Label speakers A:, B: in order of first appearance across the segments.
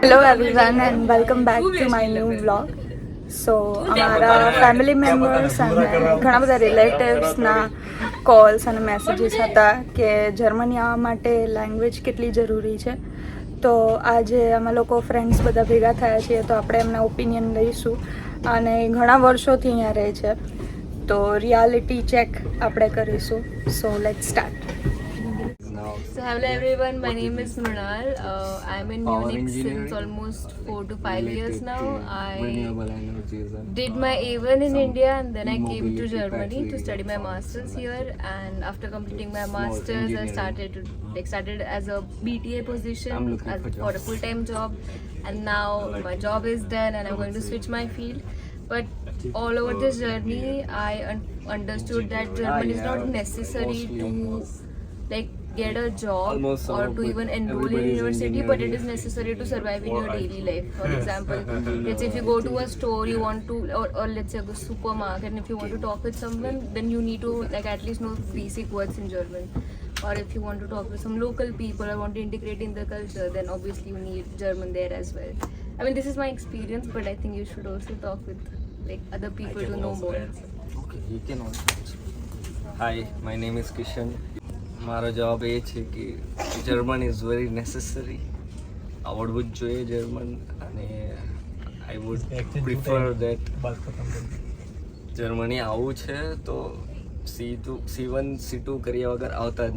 A: Hello everyone and welcome back to my new vlog. So અમારા family members અને ઘણા બધા રિલેટિવ્સના કોલ્સ અને મેસેજીસ હતા કે જર્મની આવવા માટે લેંગ્વેજ કેટલી જરૂરી છે. તો આજે અમે લોકો ફ્રેન્ડ્સ બધા ભેગા થયા છીએ, તો આપણે એમના ઓપિનિયન લઈશું. અને ઘણા વર્ષોથી અહીંયા રહે છે, તો રિયાલિટી ચેક આપણે કરીશું. So let's start.
B: So hello everyone, my name is Mrinal. I'm in Munich since almost 4 to 5 years now. I did my A1 in India and then I came to Germany to study my masters here. And after completing my masters, I started as a BTA position for a full-time job. And now my job is done and I'm going to switch my field. But all over this journey, I understood that German is not necessary to get a job or to even enroll in university, but it is necessary to survive in your daily life. For example, let's say if you go to a store, you want to, or let's say a supermarket, and if you want to talk with someone, then you need to at least know basic words in German. Or if you want to talk with some local people or want to integrate in the culture, then obviously you need German there as well. I mean, this is my experience, but I think you should also talk with other people to know more.
C: Okay, you can also. Hi, my name is Kishan. મારો જવાબ એ છે કે German is very necessary. આવડવું જ જોઈએ German, અને I would prefer that Germany આવવું છે તો C1 C2 કર્યા વગર આવતા જ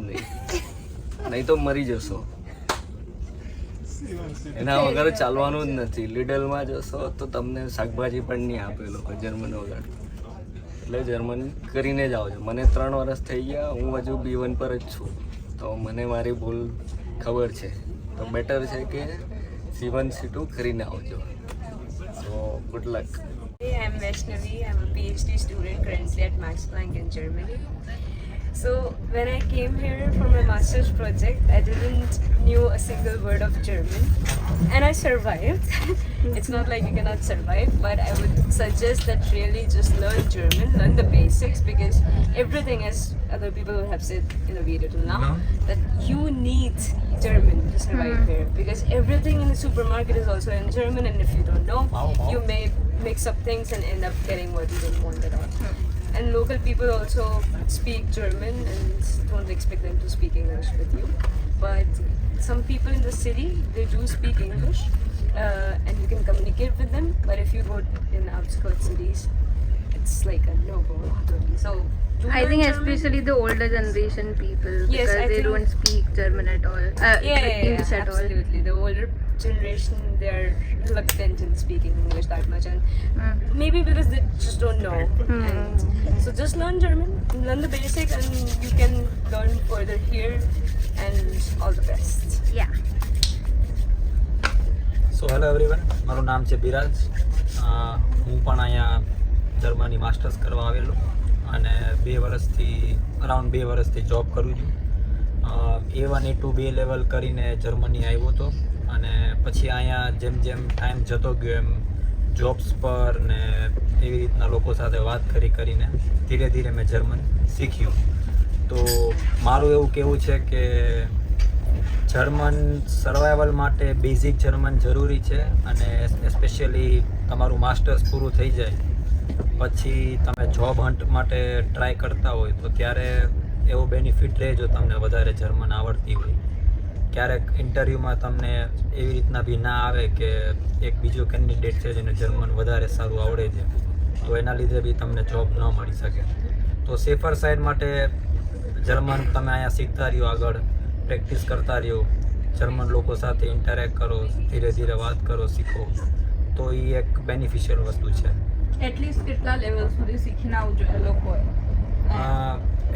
C: નહીં તો મરી જશો. એના વગર ચાલવાનું જ નથી. લીડલમાં જશો તો તમને શાકભાજી પણ નહીં આપે લોકો જર્મન વગર. એટલે જર્મન કરીને જ આવજો. મને 3 વર્ષ થઈ ગયા, હું હજુ B1 પર જ છું, તો મને મારી ભૂલ ખબર છે. તો બેટર છે કે C1 C2 કરીને આવજો. સો good luck.
D: Hey, I'm Vaishnavi. I'm a PhD student currently at Max Planck in Germany. So when I came here for my master's project, I didn't knew a single word of German, and I survived. It's not like you cannot survive, but I would suggest that really just learn German, learn the basics, because everything, as other people have said in the video till now, that you need German to survive here, because everything in the supermarket is also in German, and if you don't know, you may mix up things and end up getting what you don't want at all. And local people also speak German, and don't expect them to speak English with you. But some people in the city, they do speak English, and you can communicate with them. But if you go in outskirts cities, it's like a no-go. So
B: I think especially the older generation people, because they don't speak German at all, English at all.
D: Absolutely. The older generation, they're reluctant in speaking English that much, and maybe because they just don't know. And so just learn German, learn the basics, and you can learn further here. And all the best.
B: Yeah.
E: So hello everyone, મારું નામ છે બિરાજ. હું પણ અહીંયા Germany masters કરવા આવેલો અને 2 વર્ષથી જોબ કરું છું. A1 A2 2 લેવલ કરીને જર્મની આવ્યો હતો, અને પછી અહીંયા જેમ જેમ ટાઈમ જતો ગયો એમ જોબ્સ પર ને એવી રીતના લોકો સાથે વાત કરીને ધીરે ધીરે મેં જર્મન શીખ્યું. તો મારું એવું કહેવું છે કે જર્મન સર્વાઈવલ માટે બેઝિક જર્મન જરૂરી છે, અને એસ્પેશિયલી તમારું માસ્ટર્સ પૂરું થઈ જાય પછી તમે જોબ હન્ટ માટે ટ્રાય કરતા હોય તો ત્યારે એવો બેનિફિટ રહે જો તમને વધારે જર્મન આવડતી હોય. ક્યારેક ઇન્ટરવ્યૂમાં તમને એવી રીતના બી ના આવે કે એક બીજો કેન્ડિડેટ છે જેને જર્મન વધારે સારું આવડે છે, તો એના લીધે બી તમને જોબ ન મળી શકે. તો સેફર સાઈડ માટે જર્મન તમે અહીંયા શીખતા રહ્યો, આગળ પ્રેક્ટિસ કરતા રહ્યો, જર્મન લોકો સાથે ઇન્ટરેક્ટ કરો, ધીરે ધીરે વાત કરો, શીખો, તો એ એક બેનિફિશિયલ વસ્તુ છે.
A: એટલીસ્ટ કેટલા લેવલ સુધી શીખીને આવવું જોઈએ લોકોએ?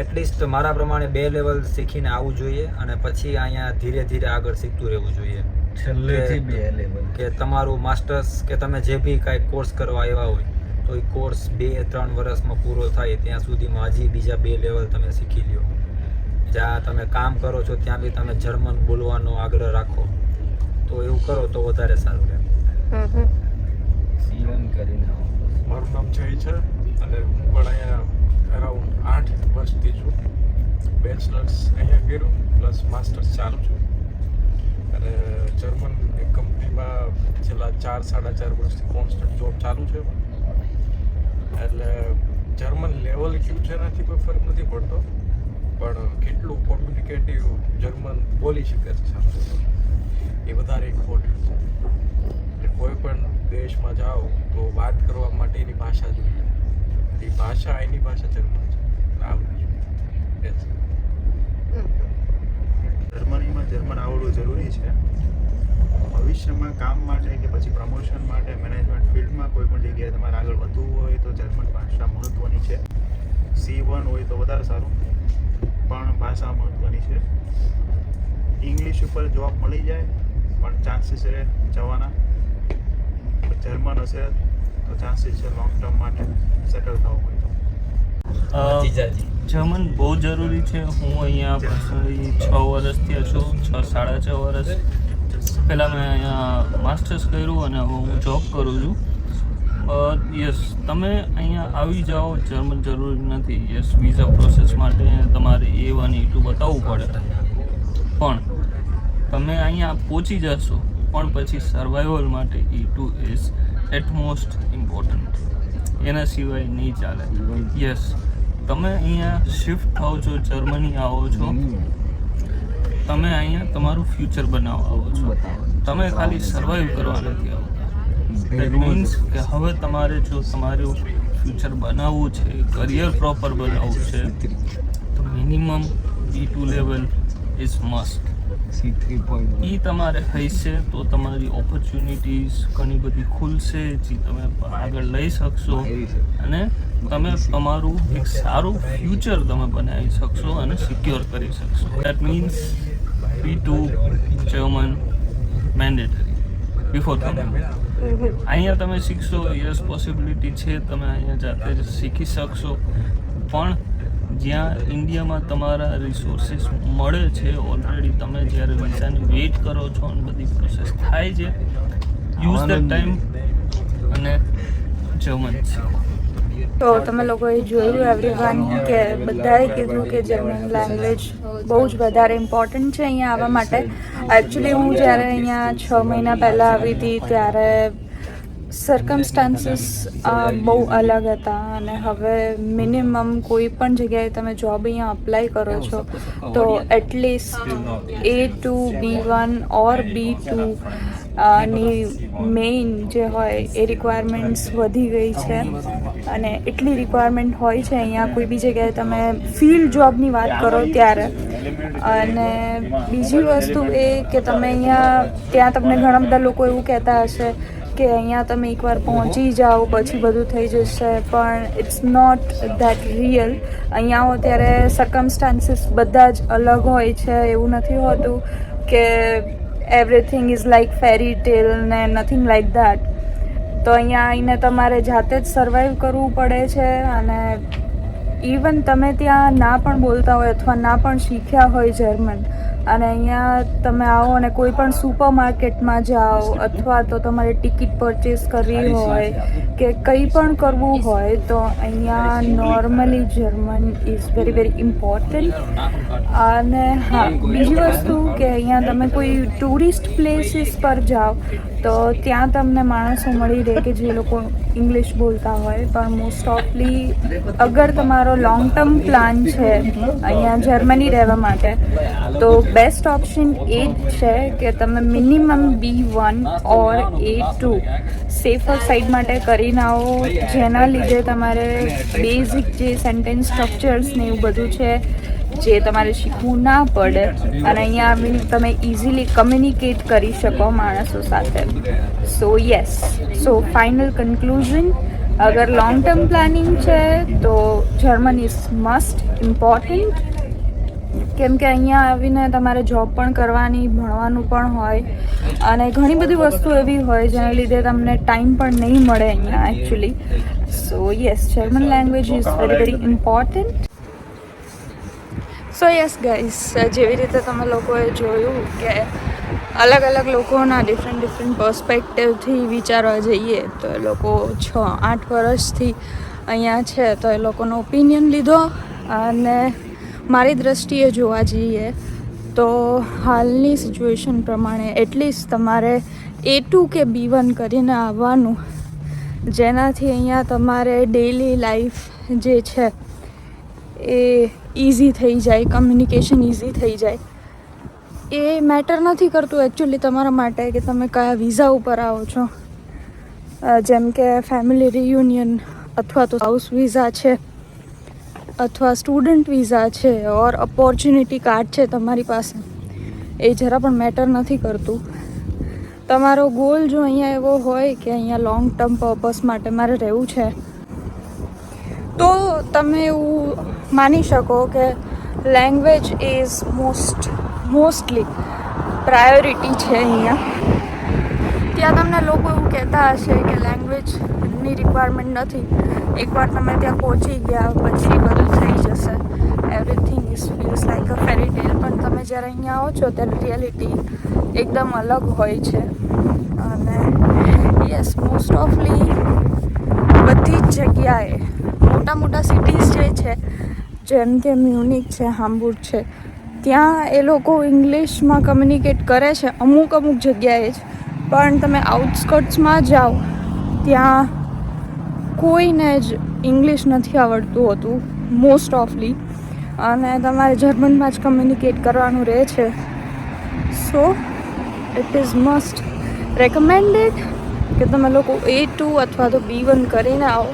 E: એટલીસ્ટ મારા પ્રમાણે 2 લેવલ શીખીને આવવું જોઈએ, અને પછી અહીંયા ધીરે ધીરે આગળ શીખતું રહેવું જોઈએ.
C: છેલ્લેથી 2 લેવલ
E: કે તમારું માસ્ટર્સ કે તમે જે બી કાંઈ કોર્સ કરવા આવ્યા હોય તો એ કોર્સ 2-3 વર્ષમાં પૂરો થાય ત્યાં સુધીમાં હજી બીજા 2 લેવલ તમે શીખી લ્યો. જ્યાં તમે કામ કરો છો ત્યાં બી તમે જર્મન બોલવાનો આગ્રહ રાખો, તો એવું કરો તો વધારે સારું રહે.
C: C1 કરીને આવો.
F: મારું નામ જય છે, અને હું પણ અહીંયા અરાઉન્ડ 8 વર્ષથી છું. બેચલર્સ અહીંયા કર્યું, પ્લસ માસ્ટર્સ ચાલુ છું. અને જર્મન એક કંપનીમાં 4-4.5 વર્ષથી કોન્સ્ટન્ટ જોબ ચાલુ છે. એટલે જર્મન લેવલ કેવું છે એનાથી કોઈ ફરક નથી પડતો, પણ કેટલું કોમ્યુનિકેટિવ જર્મન બોલી શકે છે એ વધારે ઇમ્પોર્ટન્ટ છે. કોઈ પણ દેશમાં જાઓ તો વાત કરવા માટે એની ભાષા જોઈએ. એ ભાષા એની ભાષા જર્મન છે, આવડવી જોઈએ.
G: જર્મનીમાં જર્મન આવડવું જરૂરી છે. ભવિષ્યમાં કામ માટે કે પછી પ્રમોશન માટે મેનેજમેન્ટ ફિલ્ડમાં કોઈ પણ જગ્યાએ તમારે આગળ વધવું હોય તો જર્મન ભાષા મહત્ત્વની છે. C1 હોય તો વધારે સારું, પણ ભાષા મહત્ત્વની છે. ઇંગ્લિશ ઉપર જોબ મળી જાય પણ ચાન્સીસ રહે જવાના. જર્મન હશે તો ચાન્સીસ છે લોંગ ટર્મ માટે સેટલ થવું હોય તો.
C: જર્મન બહુ જરૂરી છે. હું અહીંયા પર્સનલી 6 વર્ષથી છું, 6-6.5 વર્ષ. પહેલાં મેં અહીંયા માસ્ટર્સ કર્યું અને હવે હું જોબ કરું છું. યસ, તમે અહીંયા આવી જાઓ જર્મન જરૂરી નથી. યસ, વિઝા પ્રોસેસ માટે તમારે A1 A2 બતાવવું પડે, પણ તમે અહીંયા પહોંચી જશો. પણ પછી સર્વાઈવલ માટે E2 ઇઝ એટમોસ્ટ ઇમ્પોર્ટન્ટ. એના સિવાય નહીં ચાલે. યસ, તમે અહીંયા શિફ્ટ થાઓ છો, જર્મની આવો છો, તમે અહીંયા તમારું ફ્યુચર બનાવવા આવો છો. તમે ખાલી સર્વાઈવ કરવા નથી આવતા. દેટ મીન્સ કે હવે તમારે જો તમારું ફ્યુચર બનાવવું છે, કરિયર પ્રોપર બનાવવું છે, તો minimum B2 level is must. એ તમારે હશે તો તમારી ઓપોર્ચ્યુનિટીઝ ઘણી બધી ખુલશે, જે તમે આગળ લઈ શકશો અને તમે તમારું એક સારું ફ્યુચર તમે બનાવી શકશો અને સિક્યોર કરી શકશો. That means B2 German mandatory before તમે અહીંયા તમે શીખશો. યસ, પોસિબિલિટી છે, તમે અહીંયા જાતે જ શીખી શકશો. પણ જ્યાં ઇન્ડિયામાં તમારા રિસોર્સિસ મળે છે ઓલરેડી, તમે જ્યારે વિઝાની વેઇટ કરો છો અને બધી પ્રોસેસ થાય છે, યુઝ ધ ટાઈમ અને જર્મન શીખો.
A: તો તમે લોકોએ જોયું એવરીવન કે બધાએ કીધું કે જર્મન લેંગ્વેજ બહુ જ વધારે ઇમ્પોર્ટન્ટ છે અહીંયા આવવા માટે. એકચ્યુઅલી હું જ્યારે અહીંયા 6 મહિના પહેલાં આવી હતી ત્યારે સર્કમસ્ટાન્સીસ બહુ અલગ હતા અને હવે મિનિમમ કોઈ પણ જગ્યાએ તમે જોબ અહીંયા અપ્લાય કરો છો તો એટલીસ્ટ A2 B1 ઓર B2 ની મેઇન જે હોય એ રિક્વાયરમેન્ટ્સ વધી ગઈ છે. અને એટલી રિક્વાયરમેન્ટ હોય છે અહીંયા, કોઈ બી જગ્યાએ તમે ફિલ્ડ જોબની વાત કરો ત્યારે. અને બીજી વસ્તુ એ કે તમે અહીંયા ત્યાં તમને ઘણા બધા લોકો એવું કહેતા હશે કે અહીંયા તમે એકવાર પહોંચી જાઓ પછી બધું થઈ જશે, પણ ઇટ્સ નોટ ધેટ રિયલ. અહીંયા આવો ત્યારે સર્કમસ્ટાન્સીસ બધા જ અલગ હોય છે. એવું નથી હોતું કે એવરીથિંગ ઇઝ લાઈક ફેરી ટેલ ને નથિંગ લાઈક ધેટ. તો અહીંયા આવીને તમારે જાતે જ સર્વાઈવ કરવું પડે છે. અને ઇવન તમે ત્યાં ના પણ બોલતા હોય અથવા ના પણ શીખ્યા હોય જર્મન, અને અહીંયા તમે આવો અને કોઈ પણ સુપર માર્કેટમાં જાઓ અથવા તો તમારે ટિકિટ પરચેસ કરવી હોય કે કંઈ પણ કરવું હોય તો અહીંયા normally German is very very important. અને હા, બીજી વસ્તુ કે અહીંયા તમે કોઈ ટુરિસ્ટ પ્લેસીસ પર જાઓ તો ત્યાં તમને માણસો મળી રહે કે જે લોકો ઇંગ્લિશ બોલતા હોય, પણ મોસ્ટ ઓફલી અગર તમારો લોંગ ટર્મ પ્લાન છે અહીંયા જર્મની રહેવા માટે તો બેસ્ટ ઓપ્શન એ જ છે કે તમે મિનિમમ B1 ઓર A2 સેફર સાઈડ માટે કરીને આવો, જેના લીધે તમારે બેઝિક જે સેન્ટેન્સ સ્ટ્રક્ચર્સ ને એવું બધું છે જે તમારે શીખવું ના પડે અને અહીંયા આવીને તમે ઇઝીલી કમ્યુનિકેટ કરી શકો માણસો સાથે. સો યસ, સો ફાઇનલ કન્ક્લુઝન, અગર લોંગ ટર્મ પ્લાનિંગ છે તો જર્મન ઇઝ મસ્ટ ઇમ્પોર્ટન્ટ. કેમ કે અહીંયા આવીને તમારે જોબ પણ કરવાની, ભણવાનું પણ હોય અને ઘણી બધી વસ્તુ એવી હોય જેના લીધે તમને ટાઈમ પણ નહીં મળે અહીંયા actually. So yes, German language is very very important. So yes guys, જેવી રીતે તમે લોકોએ જોયું કે અલગ અલગ લોકોના ડિફરન્ટ પર્સપેક્ટિવથી વિચારવા જઈએ તો એ લોકો 6-8 વર્ષથી અહીંયા છે તો એ લોકોનો ઓપિનિયન લીધો. અને મારી દૃષ્ટિએ જોવા જઈએ તો હાલની સિચ્યુએશન પ્રમાણે એટલીસ્ટ તમારે A2 કે B1 કરીને આવવાનું, જેનાથી અહીંયા તમારે ડેઈલી લાઈફ જે છે એ ઇઝી થઈ જાય, કમ્યુનિકેશન ઇઝી થઈ જાય. એ મેટર નથી કરતું એકચ્યુઅલી તમારા માટે કે તમે કયા વિઝા ઉપર આવો છો, જેમ કે ફેમિલી રિયુનિયન અથવા તો હાઉસ વિઝા છે અથવા સ્ટુડન્ટ વિઝા છે ઓર ઓપોર્ચ્યુનિટી કાર્ડ છે તમારી પાસે, એ જરા પણ મેટર નથી કરતું. તમારો ગોલ જો અહીંયા એવો હોય કે અહીંયા લોંગ ટર્મ પર્પસ માટે મારે રહેવું છે, તો તમે એવું માની શકો કે લેંગ્વેજ ઇઝ મોસ્ટલી પ્રાયોરિટી છે અહીંયા. ત્યાં તમને લોકો એવું કહેતા હશે કે લેંગ્વેજની રિક્વાયરમેન્ટ નથી, એકવાર તમે ત્યાં પહોંચી ગયા પછી બધું થઈ જશે, everything is feels like a fairy tale. પણ તમે જ્યારે અહીંયા આવો છો ત્યારે રિયાલિટી એકદમ અલગ હોય છે. અને યસ, મોસ્ટ ઓફલી બધી જ જગ્યાએ મોટા મોટા સિટીઝ જે છે, જેમ કે મ્યુનિક છે, હામ્બુર્ગ છે, ત્યાં એ લોકો ઇંગ્લિશમાં કમ્યુનિકેટ કરે છે અમુક જગ્યાએ જ. પણ તમે આઉટસ્કર્ટ્સમાં જાઓ ત્યાં કોઈને જ ઇંગ્લિશ નથી આવડતું હોતું મોસ્ટ ઓફલી, અને તમારે જર્મનમાં જ કમ્યુનિકેટ કરવાનું રહે છે. So it is must recommended કે તમે લોકો A2 અથવા તો B1 કરીને આવો.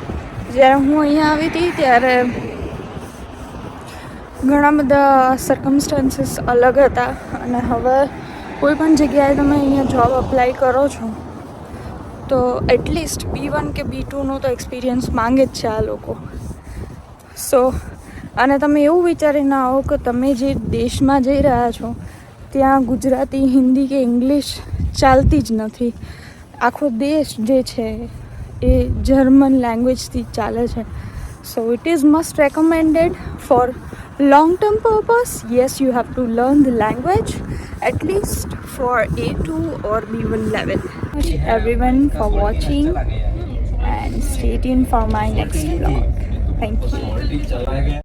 A: જ્યારે હું અહીંયા આવી હતી ત્યારે ઘણા બધા સર્કમસ્ટાન્સીસ અલગ હતા, અને હવે કોઈ પણ જગ્યાએ તમે અહીંયા જોબ અપ્લાય કરો છો તો એટલીસ્ટ B1 કે B2નો તો એક્સપિરિયન્સ માંગે જ છે આ લોકો. સો અને તમે એવું વિચારીને આવો કે તમે જે દેશમાં જઈ રહ્યા છો ત્યાં ગુજરાતી, હિન્દી કે ઇંગ્લિશ ચાલતી જ નથી. આખો દેશ જે છે એ જર્મન લેંગ્વેજથી ચાલે છે. So it is must recommended for long term purpose. Yes, you have to learn the language at least for A2 or B1 level. Everyone for watching and stay tuned for my next vlog. Thank you.